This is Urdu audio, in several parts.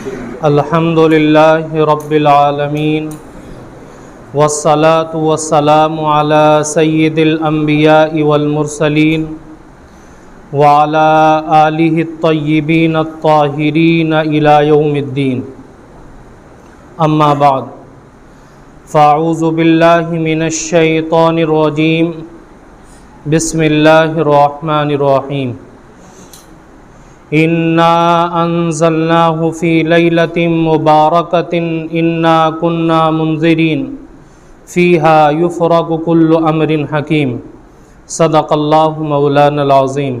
الحمد للہ رب العالمین والصلاة والسلام علی سید الانبیاء والمرسلین وعلی آلہ الطیبین الطاہرین الی یوم الدین اما بعد فاعوذ باللہ من الشیطان الرجیم بسم اللہ الرحمن الرحیم انا انزلناہ فی لیلۃ مبارکۃ انا کنا منذرین فیہا یفرق کل امر حکیم صدق اللہ مولانا العظیم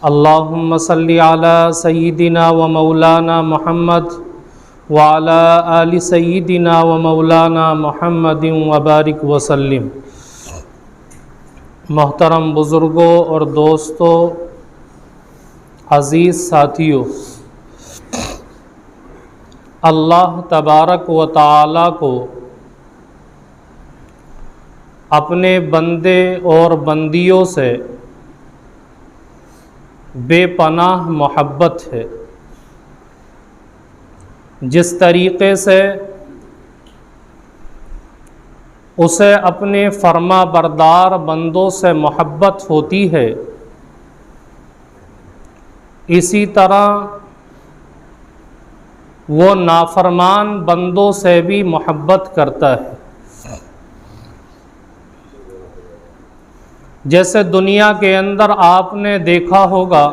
اللہم صلی علی سیدنا و مولانا محمد وعلی آل سیدنا و مولانا محمد وبارک وسلم۔ محترم بزرگوں اور دوستوں، عزیز ساتھیوں، اللہ تبارک و تعالی کو اپنے بندے اور بندیوں سے بے پناہ محبت ہے۔ جس طریقے سے اسے اپنے فرما بردار بندوں سے محبت ہوتی ہے، اسی طرح وہ نافرمان بندوں سے بھی محبت کرتا ہے۔ جیسے دنیا کے اندر آپ نے دیکھا ہوگا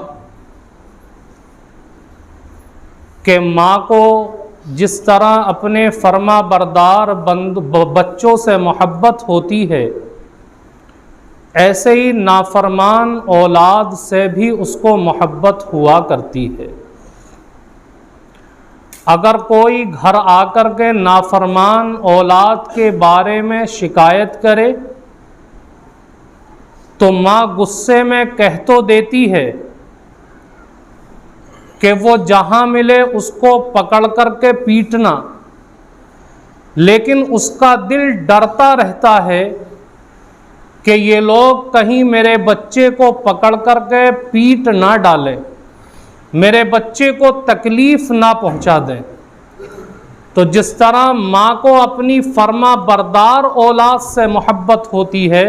کہ ماں کو جس طرح اپنے فرما بردار بچوں سے محبت ہوتی ہے، ایسے ہی نافرمان اولاد سے بھی اس کو محبت ہوا کرتی ہے۔ اگر کوئی گھر آ کر کے نافرمان اولاد کے بارے میں شکایت کرے تو ماں غصے میں کہہ تو دیتی ہے کہ وہ جہاں ملے اس کو پکڑ کر کے پیٹنا، لیکن اس کا دل ڈرتا رہتا ہے کہ یہ لوگ کہیں میرے بچے کو پکڑ کر کے پیٹ نہ ڈالیں، میرے بچے کو تکلیف نہ پہنچا دیں۔ تو جس طرح ماں کو اپنی فرما بردار اولاد سے محبت ہوتی ہے،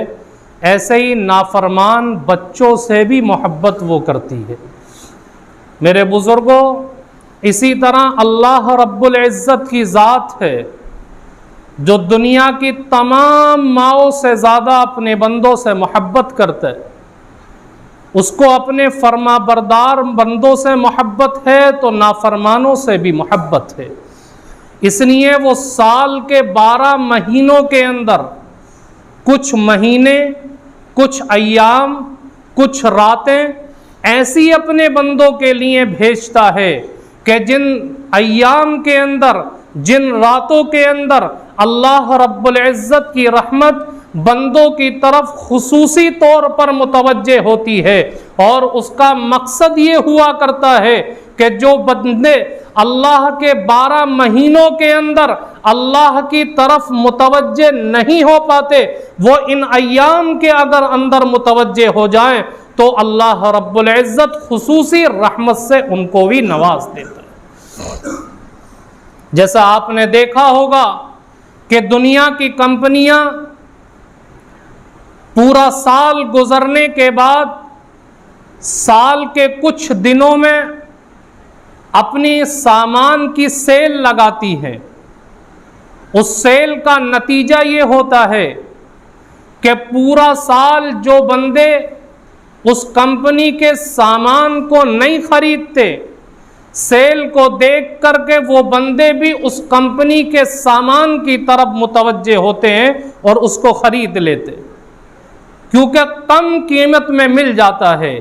ایسے ہی نافرمان بچوں سے بھی محبت وہ کرتی ہے۔ میرے بزرگوں، اسی طرح اللہ رب العزت کی ذات ہے جو دنیا کی تمام ماؤں سے زیادہ اپنے بندوں سے محبت کرتا ہے۔ اس کو اپنے فرما بردار بندوں سے محبت ہے تو نافرمانوں سے بھی محبت ہے۔ اس لیے وہ سال کے 12 مہینوں کے اندر کچھ مہینے، کچھ ایام، کچھ راتیں ایسی اپنے بندوں کے لیے بھیجتا ہے کہ جن ایام کے اندر، جن راتوں کے اندر اللہ رب العزت کی رحمت بندوں کی طرف خصوصی طور پر متوجہ ہوتی ہے، اور اس کا مقصد یہ ہوا کرتا ہے کہ جو بندے اللہ کے 12 مہینوں کے اندر اللہ کی طرف متوجہ نہیں ہو پاتے، وہ ان ایام کے اندر متوجہ ہو جائیں تو اللہ رب العزت خصوصی رحمت سے ان کو بھی نواز دیتا ہے۔ جیسا آپ نے دیکھا ہوگا کہ دنیا کی کمپنیاں پورا سال گزرنے کے بعد سال کے کچھ دنوں میں اپنی سامان کی سیل لگاتی ہیں۔ اس سیل کا نتیجہ یہ ہوتا ہے کہ پورا سال جو بندے اس کمپنی کے سامان کو نہیں خریدتے، سیل کو دیکھ کر کے وہ بندے بھی اس کمپنی کے سامان کی طرف متوجہ ہوتے ہیں اور اس کو خرید لیتے، کیونکہ کم قیمت میں مل جاتا ہے۔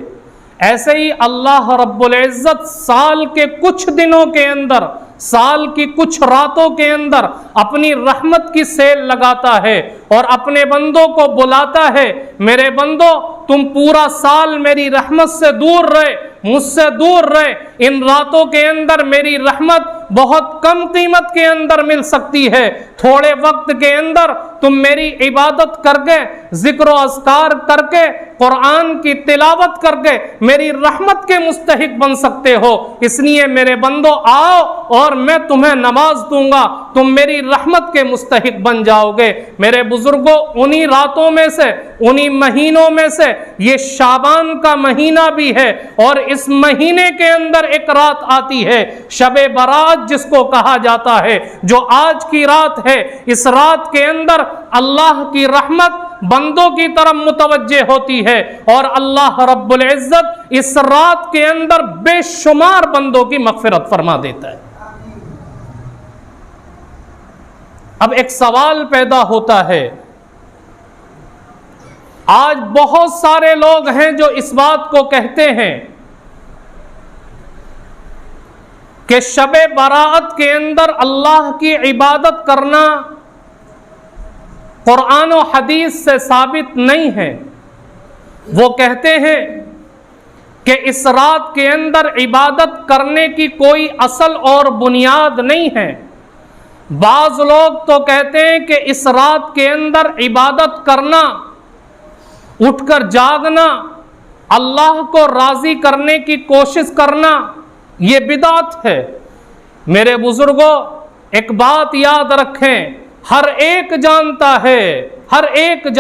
ایسے ہی اللہ رب العزت سال کے کچھ دنوں کے اندر، سال کی کچھ راتوں کے اندر اپنی رحمت کی سیل لگاتا ہے اور اپنے بندوں کو بلاتا ہے، میرے بندو تم پورا سال میری رحمت سے دور رہے، مجھ سے دور رہے، ان راتوں کے اندر میری رحمت بہت کم قیمت کے اندر مل سکتی ہے۔ تھوڑے وقت کے اندر تم میری عبادت کر کے، ذکر و اذکار کر کے، قرآن کی تلاوت کر کے میری رحمت کے مستحق بن سکتے ہو۔ اس لیے میرے بندو آؤ اور میں تمہیں نواز دوں گا، تم میری رحمت کے مستحق بن جاؤ گے۔ میرے بزرگوں، انہی راتوں میں سے، انہی مہینوں میں سے یہ شعبان کا مہینہ بھی ہے، اور اس مہینے کے اندر ایک رات آتی ہے شب برات جس کو کہا جاتا ہے، جو آج کی رات ہے۔ اس رات کے اندر اللہ کی رحمت بندوں کی طرف متوجہ ہوتی ہے، اور اللہ رب العزت اس رات کے اندر بے شمار بندوں کی مغفرت فرما دیتا ہے۔ اب ایک سوال پیدا ہوتا ہے، آج بہت سارے لوگ ہیں جو اس بات کو کہتے ہیں کہ شب برات کے اندر اللہ کی عبادت کرنا قرآن و حدیث سے ثابت نہیں ہے۔ وہ کہتے ہیں کہ اس رات کے اندر عبادت کرنے کی کوئی اصل اور بنیاد نہیں ہے۔ بعض لوگ تو کہتے ہیں کہ اس رات کے اندر عبادت کرنا، اٹھ کر جاگنا، اللہ کو راضی کرنے کی کوشش کرنا، یہ بدعت ہے۔ میرے بزرگوں، ایک بات یاد رکھیں، ہر ایک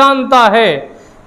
جانتا ہے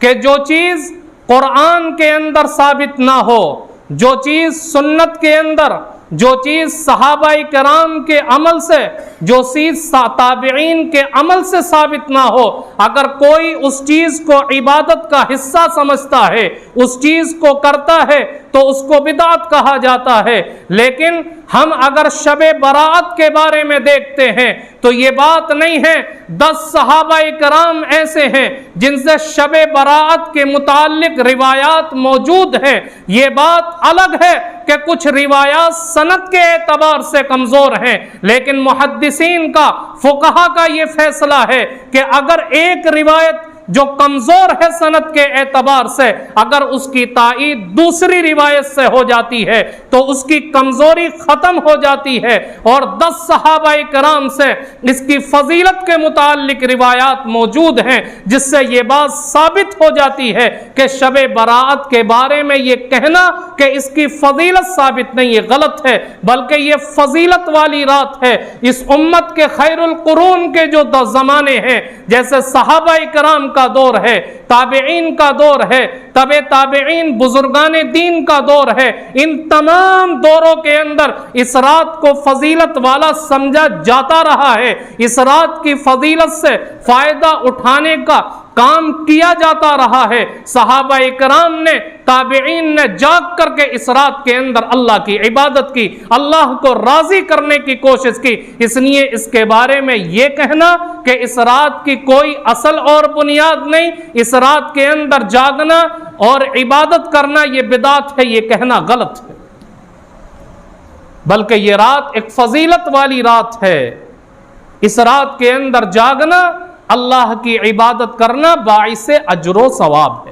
کہ جو چیز قرآن کے اندر ثابت نہ ہو، جو چیز سنت کے اندر، جو چیز صحابہ کرام کے عمل سے، جو چیز تابعین کے عمل سے ثابت نہ ہو، اگر کوئی اس چیز کو عبادت کا حصہ سمجھتا ہے، اس چیز کو کرتا ہے، تو اس کو بدعت کہا جاتا ہے۔ لیکن ہم اگر شب برات کے بارے میں دیکھتے ہیں تو یہ بات نہیں ہے۔ 10 صحابہ کرام ایسے ہیں جن سے شب برات کے متعلق روایات موجود ہیں۔ یہ بات الگ ہے کہ کچھ روایات سند کے اعتبار سے کمزور ہیں، لیکن محدثین کا، فقہا کا یہ فیصلہ ہے کہ اگر ایک روایت جو کمزور ہے سند کے اعتبار سے، اگر اس کی تائید دوسری روایت سے ہو جاتی ہے تو اس کی کمزوری ختم ہو جاتی ہے، اور 10 صحابہ کرام سے اس کی فضیلت کے متعلق روایات موجود ہیں جس سے یہ بات ثابت ہو جاتی ہے کہ شب برات کے بارے میں یہ کہنا کہ اس کی فضیلت ثابت نہیں، یہ غلط ہے، بلکہ یہ فضیلت والی رات ہے۔ اس امت کے خیر القرون کے جو زمانے ہیں، جیسے صحابہ کرام کا دور ہے، تابعین کا دور ہے، تبع تابعین، بزرگان دین کا دور ہے، ان تمام دوروں کے اندر اس رات کو فضیلت والا سمجھا جاتا رہا ہے۔ اس رات کی فضیلت سے فائدہ اٹھانے کا کام کیا جاتا رہا ہے۔ صحابہ کرام نے، تابعین نے جاگ کر کے اس رات کے اندر اللہ کی عبادت کی، اللہ کو راضی کرنے کی کوشش کی۔ اس لیے اس کے بارے میں یہ کہنا کہ اس رات کی کوئی اصل اور بنیاد نہیں، اس رات کے اندر جاگنا اور عبادت کرنا یہ بدعت ہے، یہ کہنا غلط ہے، بلکہ یہ رات ایک فضیلت والی رات ہے۔ اس رات کے اندر جاگنا، اللہ کی عبادت کرنا باعث اجر و ثواب ہے۔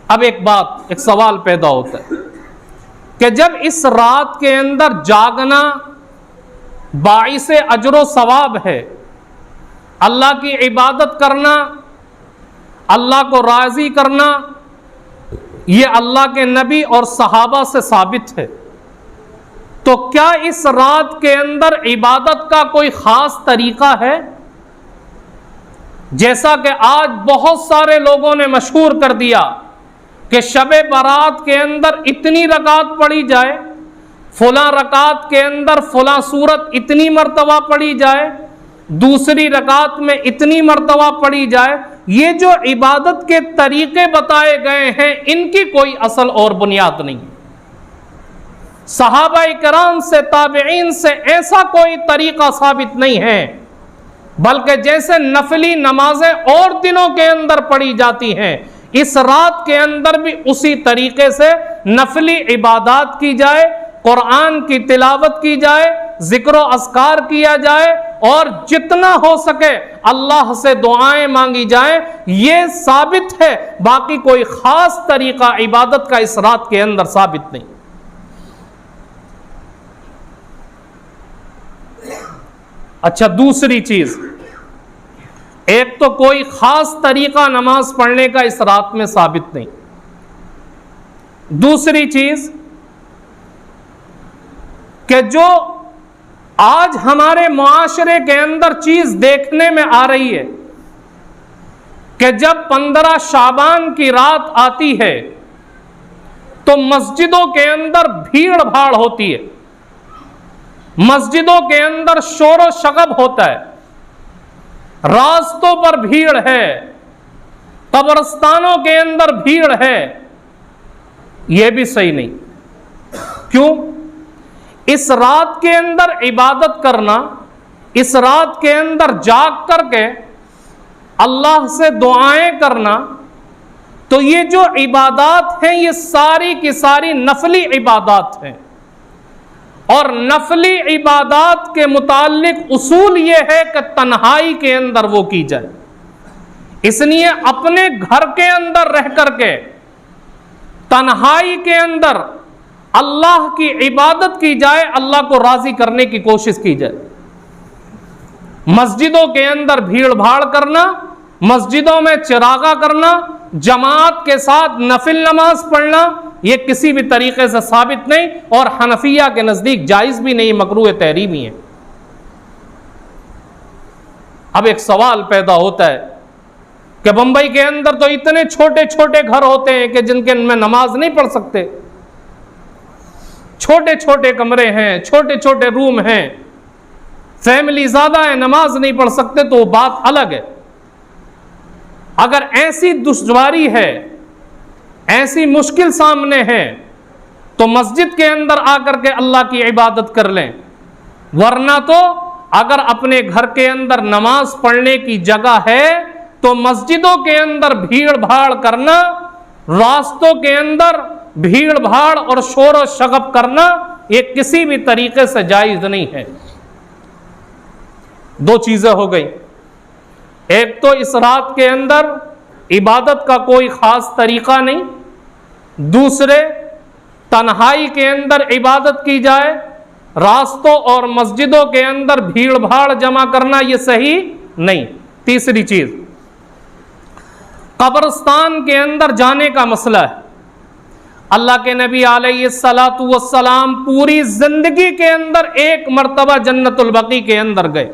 اب ایک سوال پیدا ہوتا ہے کہ جب اس رات کے اندر جاگنا باعث اجر و ثواب ہے، اللہ کی عبادت کرنا، اللہ کو راضی کرنا، یہ اللہ کے نبی اور صحابہ سے ثابت ہے، تو کیا اس رات کے اندر عبادت کا کوئی خاص طریقہ ہے؟ جیسا کہ آج بہت سارے لوگوں نے مشہور کر دیا کہ شب برات کے اندر اتنی رکعت پڑھی جائے، فلاں رکعت کے اندر فلاں سورت اتنی مرتبہ پڑھی جائے، دوسری رکعت میں اتنی مرتبہ پڑھی جائے، یہ جو عبادت کے طریقے بتائے گئے ہیں ان کی کوئی اصل اور بنیاد نہیں۔ صحابہ کرام سے، تابعین سے ایسا کوئی طریقہ ثابت نہیں ہے، بلکہ جیسے نفلی نمازیں اور دنوں کے اندر پڑھی جاتی ہیں، اس رات کے اندر بھی اسی طریقے سے نفلی عبادات کی جائے، قرآن کی تلاوت کی جائے، ذکر و اذکار کیا جائے، اور جتنا ہو سکے اللہ سے دعائیں مانگی جائیں، یہ ثابت ہے۔ باقی کوئی خاص طریقہ عبادت کا اس رات کے اندر ثابت نہیں۔ اچھا دوسری چیز، ایک تو کوئی خاص طریقہ نماز پڑھنے کا اس رات میں ثابت نہیں. دوسری چیز کہ جو آج ہمارے معاشرے کے اندر چیز دیکھنے میں آ رہی ہے کہ جب 15 شعبان کی رات آتی ہے تو مسجدوں کے اندر بھیڑ بھاڑ ہوتی ہے، مسجدوں کے اندر شور و شغب ہوتا ہے، راستوں پر بھیڑ ہے، قبرستانوں کے اندر بھیڑ ہے. یہ بھی صحیح نہیں. کیوں؟ اس رات کے اندر عبادت کرنا، اس رات کے اندر جاگ کر کے اللہ سے دعائیں کرنا، تو یہ جو عبادات ہیں یہ ساری کی ساری نفلی عبادات ہیں، اور نفلی عبادات کے متعلق اصول یہ ہے کہ تنہائی کے اندر وہ کی جائے. اس لیے اپنے گھر کے اندر رہ کر کے تنہائی کے اندر اللہ کی عبادت کی جائے، اللہ کو راضی کرنے کی کوشش کی جائے. مسجدوں کے اندر بھیڑ بھاڑ کرنا، مسجدوں میں چراغاں کرنا، جماعت کے ساتھ نفل نماز پڑھنا، یہ کسی بھی طریقے سے ثابت نہیں، اور حنفیہ کے نزدیک جائز بھی نہیں، مکروہ تحریمی ہے. اب ایک سوال پیدا ہوتا ہے کہ بمبئی کے اندر تو اتنے چھوٹے چھوٹے گھر ہوتے ہیں کہ جن کے میں نماز نہیں پڑھ سکتے، چھوٹے چھوٹے کمرے ہیں، چھوٹے چھوٹے روم ہیں، فیملی زیادہ ہے، نماز نہیں پڑھ سکتے، تو وہ بات الگ ہے. اگر ایسی دشواری ہے، ایسی مشکل سامنے ہے، تو مسجد کے اندر آ کر کے اللہ کی عبادت کر لیں. ورنہ تو اگر اپنے گھر کے اندر نماز پڑھنے کی جگہ ہے تو مسجدوں کے اندر بھیڑ بھاڑ کرنا، راستوں کے اندر بھیڑ بھاڑ اور شور و شغب کرنا، یہ کسی بھی طریقے سے جائز نہیں ہے. دو چیزیں ہو گئی. ایک تو اس رات کے اندر عبادت کا کوئی خاص طریقہ نہیں، دوسرے تنہائی کے اندر عبادت کی جائے، راستوں اور مسجدوں کے اندر بھیڑ بھاڑ جمع کرنا یہ صحیح نہیں. تیسری چیز، قبرستان کے اندر جانے کا مسئلہ ہے. اللہ کے نبی علیہ الصلاۃ والسلام پوری زندگی کے اندر ایک مرتبہ جنت البقیع کے اندر گئے.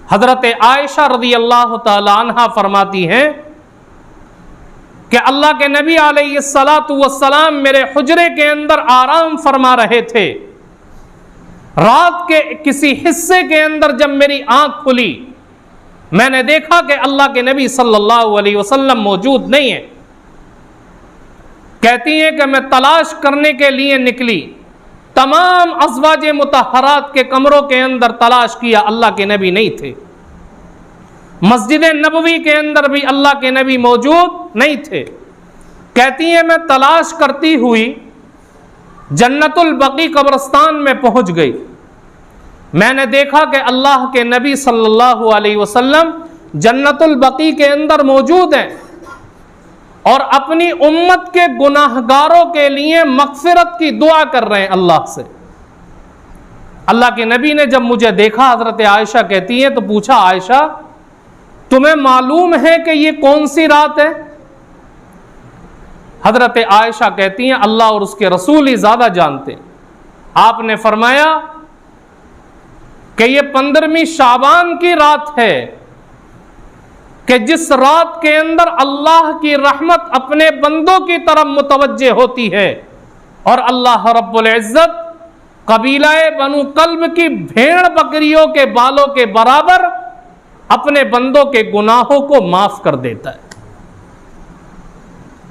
حضرت عائشہ رضی اللہ تعالی عنہا فرماتی ہیں کہ اللہ کے نبی علیہ الصلاۃ والسلام میرے حجرے کے اندر آرام فرما رہے تھے. رات کے کسی حصے کے اندر جب میری آنکھ کھلی، میں نے دیکھا کہ اللہ کے نبی صلی اللہ علیہ وسلم موجود نہیں ہیں. کہتی ہیں کہ میں تلاش کرنے کے لیے نکلی، تمام ازواج مطہرات کے کمروں کے اندر تلاش کیا، اللہ کے نبی نہیں تھے. مسجد نبوی کے اندر بھی اللہ کے نبی موجود نہیں تھے. کہتی ہیں میں تلاش کرتی ہوئی جنت البقیع قبرستان میں پہنچ گئی. میں نے دیکھا کہ اللہ کے نبی صلی اللہ علیہ وسلم جنت البقیع کے اندر موجود ہیں اور اپنی امت کے گناہگاروں کے لیے مغفرت کی دعا کر رہے ہیں اللہ سے. اللہ کے نبی نے جب مجھے دیکھا، حضرت عائشہ کہتی ہیں، تو پوچھا عائشہ تمہیں معلوم ہے کہ یہ کون سی رات ہے؟ حضرت عائشہ کہتی ہیں اللہ اور اس کے رسول ہی زیادہ جانتے. آپ نے فرمایا کہ یہ 15ویں شعبان کی رات ہے، کہ جس رات کے اندر اللہ کی رحمت اپنے بندوں کی طرف متوجہ ہوتی ہے، اور اللہ رب العزت قبیلہ بنو کلب کی بھیڑ بکریوں کے بالوں کے برابر اپنے بندوں کے گناہوں کو معاف کر دیتا ہے.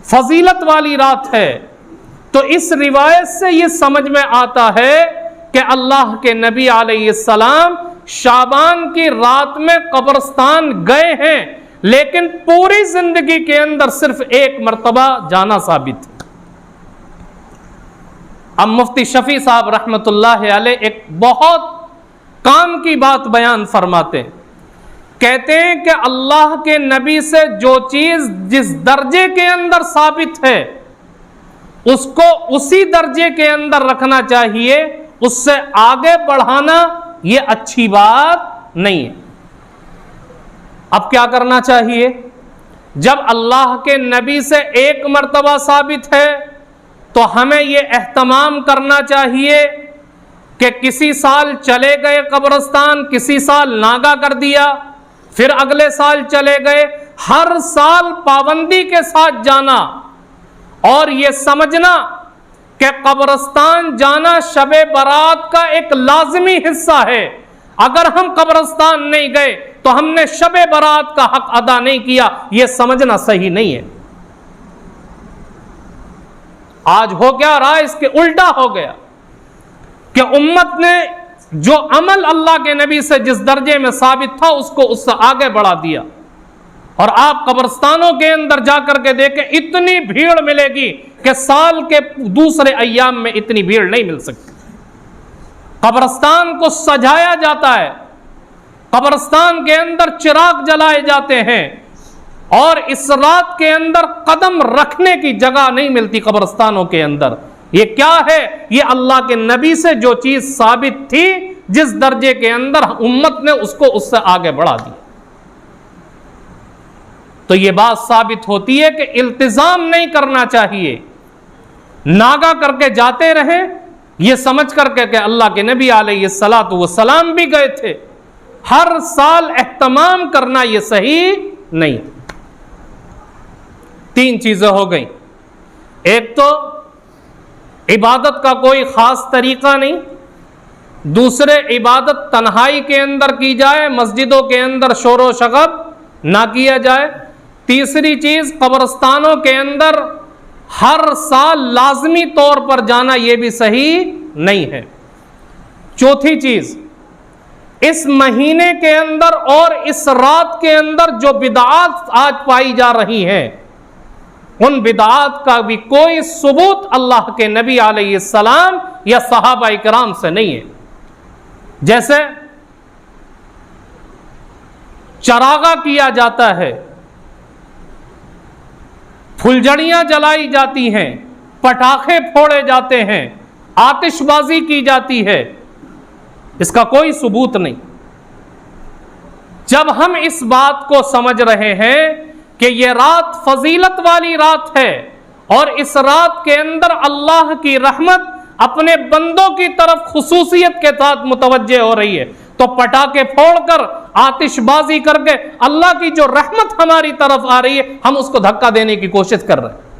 فضیلت والی رات ہے. تو اس روایت سے یہ سمجھ میں آتا ہے کہ اللہ کے نبی علیہ السلام شعبان کی رات میں قبرستان گئے ہیں، لیکن پوری زندگی کے اندر صرف ایک مرتبہ جانا ثابت ہے. اب مفتی شفیع صاحب رحمۃ اللہ علیہ ایک بہت کام کی بات بیان فرماتے ہیں. کہتے ہیں کہ اللہ کے نبی سے جو چیز جس درجے کے اندر ثابت ہے اس کو اسی درجے کے اندر رکھنا چاہیے، اس سے آگے بڑھانا یہ اچھی بات نہیں ہے۔ اب کیا کرنا چاہیے؟ جب اللہ کے نبی سے ایک مرتبہ ثابت ہے تو ہمیں یہ اہتمام کرنا چاہیے کہ کسی سال چلے گئے قبرستان، کسی سال ناگا کر دیا، پھر اگلے سال چلے گئے، ہر سال پابندی کے ساتھ جانا اور یہ سمجھنا کہ قبرستان جانا شب برات کا ایک لازمی حصہ ہے۔ اگر ہم قبرستان نہیں گئے تو ہم نے شب برات کا حق ادا نہیں کیا، یہ سمجھنا صحیح نہیں ہے۔ آج ہو کیا رہا ہے؟ اس کے الٹا ہو گیا کہ امت نے جو عمل اللہ کے نبی سے جس درجے میں ثابت تھا اس کو اس سے آگے بڑھا دیا، اور آپ قبرستانوں کے اندر جا کر کے دیکھیں اتنی بھیڑ ملے گی کہ سال کے دوسرے ایام میں اتنی بھیڑ نہیں مل سکتی۔ قبرستان کو سجایا جاتا ہے، قبرستان کے اندر چراغ جلائے جاتے ہیں، اور اس رات کے اندر قدم رکھنے کی جگہ نہیں ملتی قبرستانوں کے اندر۔ یہ کیا ہے؟ یہ اللہ کے نبی سے جو چیز ثابت تھی جس درجے کے اندر امت نے اس کو اس سے آگے بڑھا دی۔ تو یہ بات ثابت ہوتی ہے کہ التزام نہیں کرنا چاہیے، ناگا کر کے جاتے رہے یہ سمجھ کر کے کہ اللہ کے نبی علیہ الصلاۃ والسلام بھی گئے تھے۔ ہر سال اہتمام کرنا یہ صحیح نہیں۔ تین چیزیں ہو گئیں، ایک تو عبادت کا کوئی خاص طریقہ نہیں، دوسرے عبادت تنہائی کے اندر کی جائے، مسجدوں کے اندر شور و شغب نہ کیا جائے، تیسری چیز قبرستانوں کے اندر ہر سال لازمی طور پر جانا یہ بھی صحیح نہیں ہے، چوتھی چیز اس مہینے کے اندر اور اس رات کے اندر جو بدعات آج پائی جا رہی ہیں ان بدعات کا بھی کوئی ثبوت اللہ کے نبی علیہ السلام یا صحابہ کرام سے نہیں ہے۔ جیسے چراغا کیا جاتا ہے، پھلجھڑیاں جلائی جاتی ہیں، پٹاخے پھوڑے جاتے ہیں، آتش بازی کی جاتی ہے، اس کا کوئی ثبوت نہیں۔ جب ہم اس بات کو سمجھ رہے ہیں کہ یہ رات فضیلت والی رات ہے اور اس رات کے اندر اللہ کی رحمت اپنے بندوں کی طرف خصوصیت کے ساتھ متوجہ ہو رہی ہے، تو پٹاخے پھوڑ کر آتش بازی کر کے اللہ کی جو رحمت ہماری طرف آ رہی ہے ہم اس کو دھکا دینے کی کوشش کر رہے ہیں۔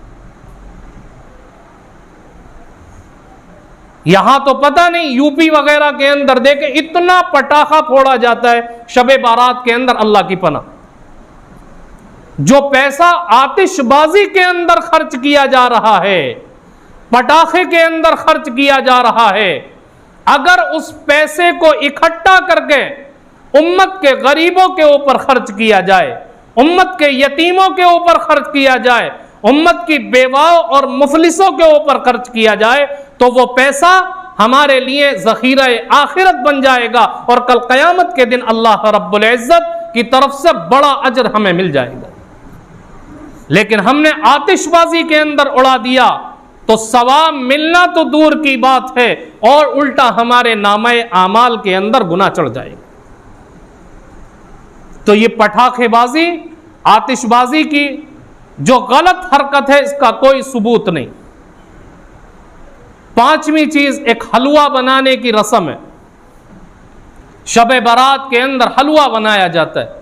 یہاں تو پتہ نہیں یو پی وغیرہ کے اندر دیکھیں اتنا پٹاخہ پھوڑا جاتا ہے شب بارات کے اندر، اللہ کی پناہ۔ جو پیسہ آتش بازی کے اندر خرچ کیا جا رہا ہے، پٹاخے کے اندر خرچ کیا جا رہا ہے، اگر اس پیسے کو اکٹھا کر کے امت کے غریبوں کے اوپر خرچ کیا جائے، امت کے یتیموں کے اوپر خرچ کیا جائے، امت کی بیواؤں اور مفلسوں کے اوپر خرچ کیا جائے تو وہ پیسہ ہمارے لیے ذخیرہ آخرت بن جائے گا، اور کل قیامت کے دن اللہ رب العزت کی طرف سے بڑا اجر ہمیں مل جائے گا۔ لیکن ہم نے آتش بازی کے اندر اڑا دیا تو ثواب ملنا تو دور کی بات ہے، اور الٹا ہمارے نامہ اعمال کے اندر گناہ چڑھ جائے گا۔ تو یہ پٹاخے بازی، آتش بازی کی جو غلط حرکت ہے اس کا کوئی ثبوت نہیں۔ پانچویں چیز ایک حلوہ بنانے کی رسم ہے، شب برات کے اندر حلوہ بنایا جاتا ہے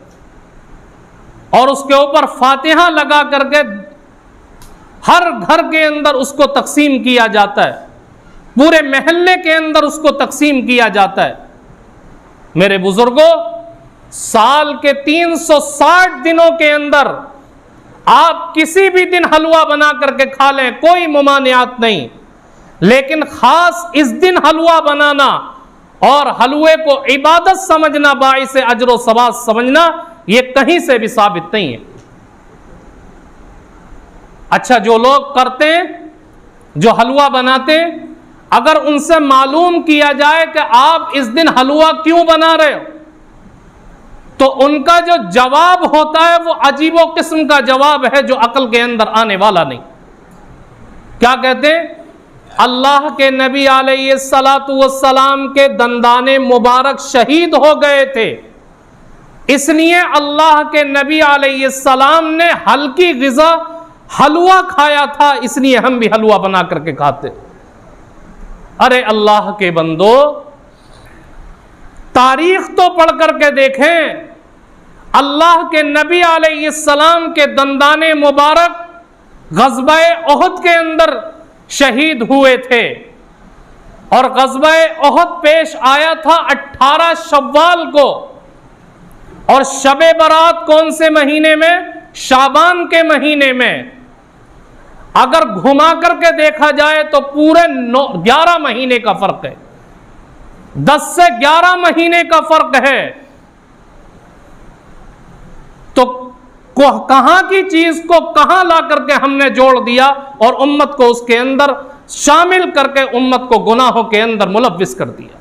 اور اس کے اوپر فاتحہ لگا کر کے ہر گھر کے اندر اس کو تقسیم کیا جاتا ہے، پورے محلے کے اندر اس کو تقسیم کیا جاتا ہے۔ میرے بزرگوں، سال کے 360 دنوں کے اندر آپ کسی بھی دن حلوہ بنا کر کے کھا لیں، کوئی ممانعات نہیں، لیکن خاص اس دن حلوہ بنانا اور حلوے کو عبادت سمجھنا، باعث اجر و ثواب سمجھنا، یہ کہیں سے بھی ثابت نہیں ہے۔ اچھا، جو لوگ کرتے ہیں، جو حلوہ بناتے ہیں، اگر ان سے معلوم کیا جائے کہ آپ اس دن حلوہ کیوں بنا رہے ہو تو ان کا جو جواب ہوتا ہے وہ عجیب و قسم کا جواب ہے جو عقل کے اندر آنے والا نہیں۔ کیا کہتے ہیں؟ اللہ کے نبی علیہ الصلاۃ والسلام کے دندان مبارک شہید ہو گئے تھے اس لیے اللہ کے نبی علیہ السلام نے ہلکی غذا حلوہ کھایا تھا، اس لیے ہم بھی حلوہ بنا کر کے کھاتے۔ ارے اللہ کے بندو، تاریخ تو پڑھ کر کے دیکھیں، اللہ کے نبی علیہ السلام کے دندان مبارک غزوہ احد کے اندر شہید ہوئے تھے، اور غزوہ احد پیش آیا تھا 18 شوال کو، اور شب برات کون سے مہینے میں؟ شعبان کے مہینے میں۔ اگر گھما کر کے دیکھا جائے تو پورے 11 مہینے کا فرق ہے، 10 سے 11 مہینے کا فرق ہے۔ تو کہاں کی چیز کو کہاں لا کر کے ہم نے جوڑ دیا اور امت کو اس کے اندر شامل کر کے امت کو گناہوں کے اندر ملوث کر دیا۔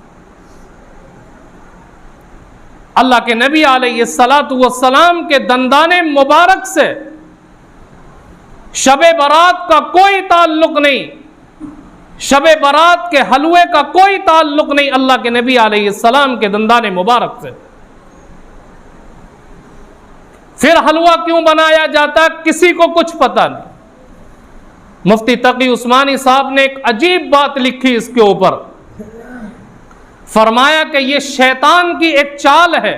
اللہ کے نبی علیہ السلام کے دندان مبارک سے شب برات کا کوئی تعلق نہیں، شب برات کے حلوے کا کوئی تعلق نہیں اللہ کے نبی علیہ السلام کے دندان مبارک سے۔ پھر حلوہ کیوں بنایا جاتا ہے کسی کو کچھ پتہ نہیں۔ مفتی تقی عثمانی صاحب نے ایک عجیب بات لکھی اس کے اوپر، فرمایا کہ یہ شیطان کی ایک چال ہے۔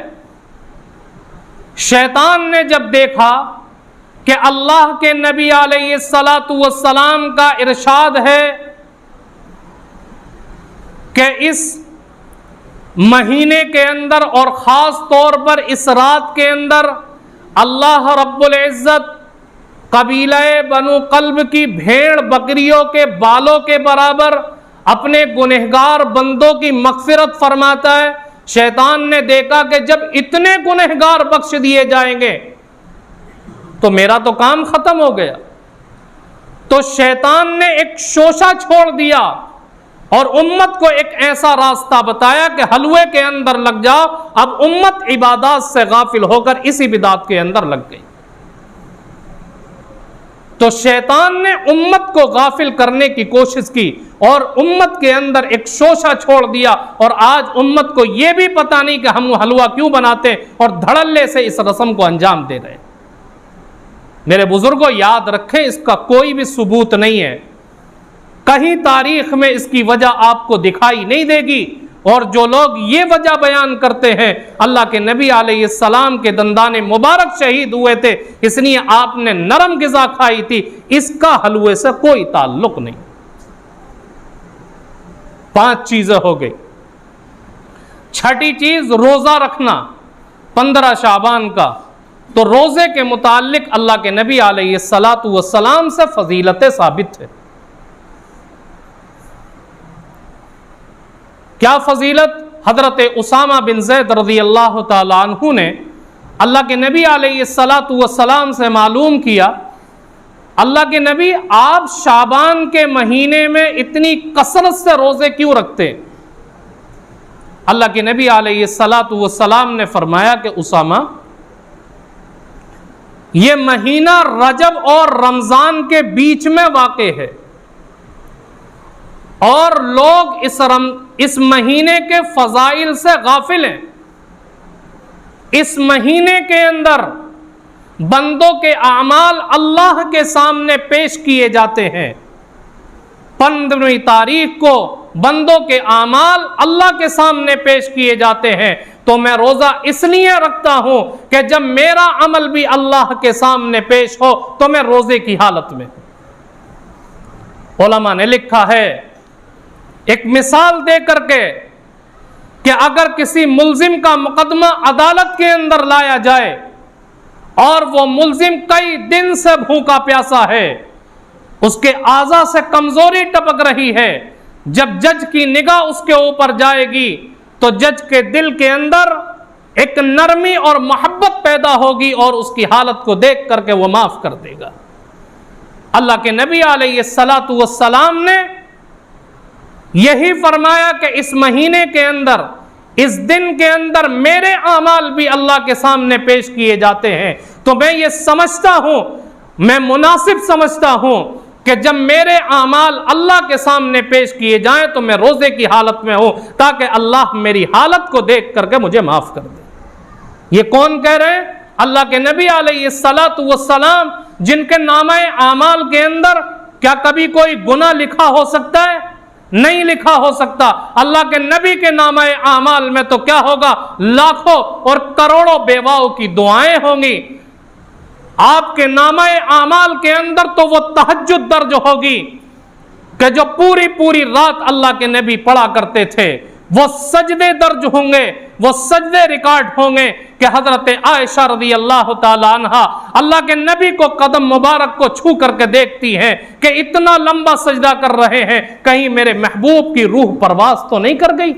شیطان نے جب دیکھا کہ اللہ کے نبی علیہ السلام کا ارشاد ہے کہ اس مہینے کے اندر اور خاص طور پر اس رات کے اندر اللہ رب العزت قبیلہ بنو قلب کی بھیڑ بکریوں کے بالوں کے برابر اپنے گنہگار بندوں کی مغفرت فرماتا ہے۔ شیطان نے دیکھا کہ جب اتنے گنہگار بخش دیے جائیں گے تو میرا تو کام ختم ہو گیا۔ تو شیطان نے ایک شوشہ چھوڑ دیا اور امت کو ایک ایسا راستہ بتایا کہ حلوے کے اندر لگ جاؤ۔ اب امت عبادات سے غافل ہو کر اسی بدعت کے اندر لگ گئی۔ تو شیطان نے امت کو غافل کرنے کی کوشش کی اور امت کے اندر ایک شوشہ چھوڑ دیا، اور آج امت کو یہ بھی پتہ نہیں کہ ہم حلوہ کیوں بناتے اور دھڑلے سے اس رسم کو انجام دے رہے۔ میرے بزرگوں یاد رکھیں، اس کا کوئی بھی ثبوت نہیں ہے، کہیں تاریخ میں اس کی وجہ آپ کو دکھائی نہیں دے گی۔ اور جو لوگ یہ وجہ بیان کرتے ہیں اللہ کے نبی علیہ السلام کے دندان مبارک شہید ہوئے تھے اس لیے آپ نے نرم غذا کھائی تھی، اس کا حلوے سے کوئی تعلق نہیں۔ 5 چیزیں ہو گئی۔ چھٹی چیز روزہ رکھنا 15 شعبان کا۔ تو روزے کے متعلق اللہ کے نبی علیہ السلام سے فضیلتیں ثابت ہے۔ کیا فضیلت؟ حضرت اسامہ بن زید رضی اللہ تعالی عنہ نے اللہ کے نبی علیہ السلام سے معلوم کیا، اللہ کے نبی آپ شعبان کے مہینے میں اتنی کثرت سے روزے کیوں رکھتے؟ اللہ کے نبی علیہ السلام نے فرمایا کہ اسامہ، یہ مہینہ رجب اور رمضان کے بیچ میں واقع ہے، اور لوگ اس مہینے کے فضائل سے غافل ہیں۔ اس مہینے کے اندر بندوں کے اعمال اللہ کے سامنے پیش کیے جاتے ہیں۔ 15ویں تاریخ کو بندوں کے اعمال اللہ کے سامنے پیش کیے جاتے ہیں۔ تو میں روزہ اس لیے رکھتا ہوں کہ جب میرا عمل بھی اللہ کے سامنے پیش ہو تو میں روزے کی حالت میں۔ علماء نے لکھا ہے ایک مثال دے کر کے کہ اگر کسی ملزم کا مقدمہ عدالت کے اندر لایا جائے اور وہ ملزم کئی دن سے بھوکا پیاسا ہے، اس کے اعضاء سے کمزوری ٹپک رہی ہے، جب جج کی نگاہ اس کے اوپر جائے گی تو جج کے دل کے اندر ایک نرمی اور محبت پیدا ہوگی اور اس کی حالت کو دیکھ کر کے وہ معاف کر دے گا۔ اللہ کے نبی علیہ السلام نے یہی فرمایا کہ اس مہینے کے اندر، اس دن کے اندر میرے اعمال بھی اللہ کے سامنے پیش کیے جاتے ہیں۔ تو میں یہ سمجھتا ہوں، میں مناسب سمجھتا ہوں کہ جب میرے اعمال اللہ کے سامنے پیش کیے جائیں تو میں روزے کی حالت میں ہوں، تاکہ اللہ میری حالت کو دیکھ کر کے مجھے معاف کر دے۔ یہ کون کہہ رہے ہیں؟ اللہ کے نبی علیہ السلام، جن کے نامہ اعمال کے اندر کیا کبھی کوئی گناہ لکھا ہو سکتا ہے؟ نہیں لکھا ہو سکتا۔ اللہ کے نبی کے نامہ اعمال میں تو کیا ہوگا؟ لاکھوں اور کروڑوں بیواؤں کی دعائیں ہوں گی۔ آپ کے نامہ اعمال کے اندر تو وہ تہجد درج ہوگی کہ جو پوری پوری رات اللہ کے نبی پڑھا کرتے تھے، وہ سجدے درج ہوں گے، وہ سجدے ریکارڈ ہوں گے کہ حضرت عائشہ رضی اللہ تعالی عنہا اللہ کے نبی کو قدم مبارک کو چھو کر کے دیکھتی ہیں کہ اتنا لمبا سجدہ کر رہے ہیں، کہیں میرے محبوب کی روح پرواز تو نہیں کر گئی؟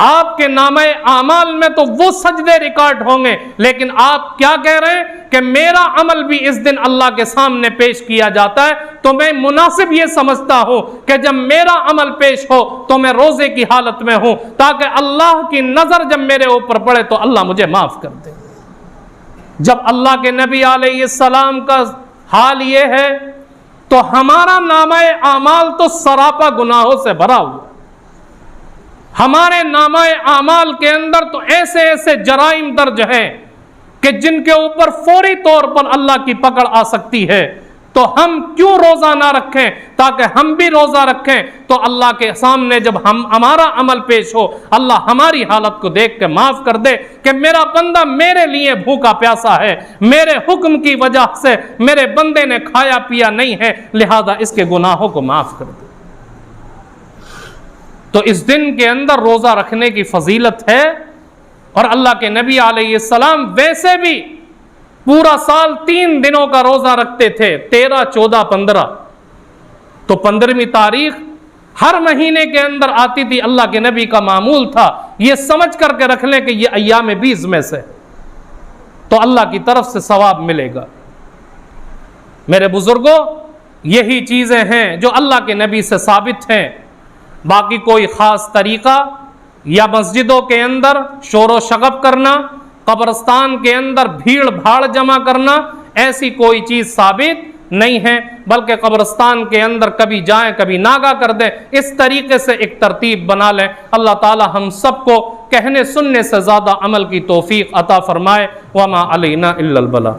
آپ کے نامہ اعمال میں تو وہ سجدے ریکارڈ ہوں گے، لیکن آپ کیا کہہ رہے ہیں کہ میرا عمل بھی اس دن اللہ کے سامنے پیش کیا جاتا ہے، تو میں مناسب یہ سمجھتا ہوں کہ جب میرا عمل پیش ہو تو میں روزے کی حالت میں ہوں، تاکہ اللہ کی نظر جب میرے اوپر پڑے تو اللہ مجھے معاف کر دے۔ جب اللہ کے نبی علیہ السلام کا حال یہ ہے تو ہمارا نامہ اعمال تو سراپا گناہوں سے بھرا ہوا، ہمارے نامہ اعمال کے اندر تو ایسے ایسے جرائم درج ہیں کہ جن کے اوپر فوری طور پر اللہ کی پکڑ آ سکتی ہے، تو ہم کیوں روزہ نہ رکھیں؟ تاکہ ہم بھی روزہ رکھیں تو اللہ کے سامنے جب ہمارا عمل پیش ہو، اللہ ہماری حالت کو دیکھ کے معاف کر دے کہ میرا بندہ میرے لیے بھوکا پیاسا ہے، میرے حکم کی وجہ سے میرے بندے نے کھایا پیا نہیں ہے، لہذا اس کے گناہوں کو معاف کر دے۔ تو اس دن کے اندر روزہ رکھنے کی فضیلت ہے، اور اللہ کے نبی علیہ السلام ویسے بھی پورا سال 3 دنوں کا روزہ رکھتے تھے، 13، 14، 15۔ تو 15ویں تاریخ ہر مہینے کے اندر آتی تھی، اللہ کے نبی کا معمول تھا یہ سمجھ کر کے رکھ لیں کہ یہ ایام 20 میں سے تو اللہ کی طرف سے ثواب ملے گا۔ میرے بزرگوں، یہی چیزیں ہیں جو اللہ کے نبی سے ثابت ہیں، باقی کوئی خاص طریقہ یا مسجدوں کے اندر شور و شغب کرنا، قبرستان کے اندر بھیڑ بھاڑ جمع کرنا، ایسی کوئی چیز ثابت نہیں ہے، بلکہ قبرستان کے اندر کبھی جائیں کبھی ناگا کر دیں، اس طریقے سے ایک ترتیب بنا لیں۔ اللہ تعالی ہم سب کو کہنے سننے سے زیادہ عمل کی توفیق عطا فرمائے۔ وما علینا الا البلاغ۔